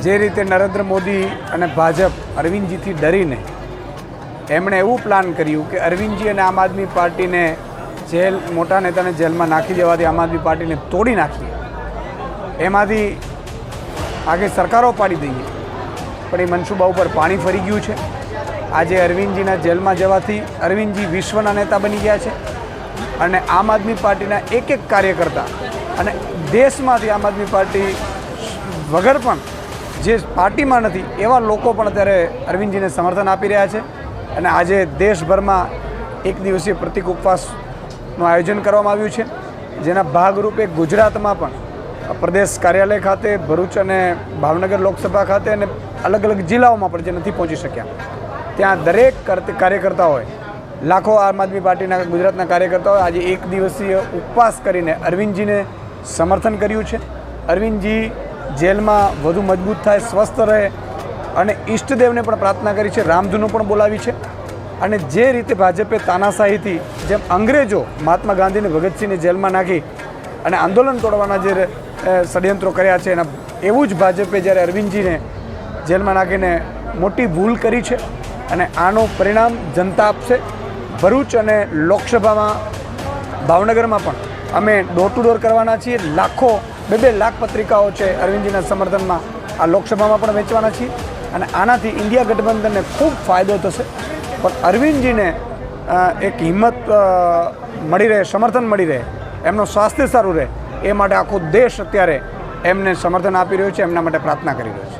જે રીતે નરેન્દ્ર મોદી અને ભાજપ અરવિંદજીથી ડરીને એમણે એવું પ્લાન કર્યું કે અરવિંદજી અને આમ આદમી પાર્ટીને જેલ મોટા નેતાને જેલમાં નાખી દેવાથી આમ આદમી પાર્ટીને તોડી નાખીએ, એમાંથી આગળ સરકારો પાડી દઈએ, પણ એ મનસૂબા ઉપર પાણી ફરી ગયું છે। આજે અરવિંદજીના જેલમાં જવાથી અરવિંદજી વિશ્વના નેતા બની ગયા છે અને આમ આદમી પાર્ટીના એક કાર્યકર્તા અને દેશમાંથી આમ આદમી પાર્ટી વગર પણ જે પાર્ટીમાં નથી એવા લોકો પણ અત્યારે અરવિંદજીને સમર્થન આપી રહ્યા છે અને આજે દેશભરમાં એક દિવસીય પ્રતિક ઉપવાસનું આયોજન કરવામાં આવ્યું છે, જેના ભાગરૂપે ગુજરાતમાં પણ પ્રદેશ કાર્યાલય ખાતે, ભરૂચ અને ભાવનગર લોકસભા ખાતે અને અલગ અલગ જિલ્લાઓમાં પણ જે નથી પહોંચી શક્યા ત્યાં દરેક કાર્યકર્તાઓએ, લાખો આમ આદમી પાર્ટીના ગુજરાતના કાર્યકર્તાઓએ આજે એક દિવસીય ઉપવાસ કરીને અરવિંદજીને સમર્થન કર્યું છે। અરવિંદજી જેલમાં વધુ મજબૂત થાય, સ્વસ્થ રહે અને ઈષ્ટદેવને પણ પ્રાર્થના કરી છે, રામધૂનો પણ બોલાવી છે અને જે રીતે ભાજપે તાનાશાહીથી જેમ અંગ્રેજો મહાત્મા ગાંધીને, ભગતસિંહને જેલમાં નાખી અને આંદોલન તોડવાના જે ષડયંત્રો કર્યા છે, એના એવું જ ભાજપે જ્યારે અરવિંદજીને જેલમાં નાખીને મોટી ભૂલ કરી છે અને આનું પરિણામ જનતા આપશે। ભરૂચ અને લોકસભામાં, ભાવનગરમાં પણ અમે ડોર ટુ ડોર કરવાના છીએ। લાખો, 2 લાખ પત્રિકાઓ છે અરવિંદજીના સમર્થનમાં, આ લોકસભામાં પણ વેચવાના છીએ અને આનાથી ઇન્ડિયા ગઠબંધનને ખૂબ ફાયદો થશે। પણ અરવિંદજીને એક હિંમત મળી રહે, સમર્થન મળી રહે, એમનું સ્વાસ્થ્ય સારું રહે, એ માટે આખો દેશ અત્યારે એમને સમર્થન આપી રહ્યો છે, એમના માટે પ્રાર્થના કરી રહ્યો છે।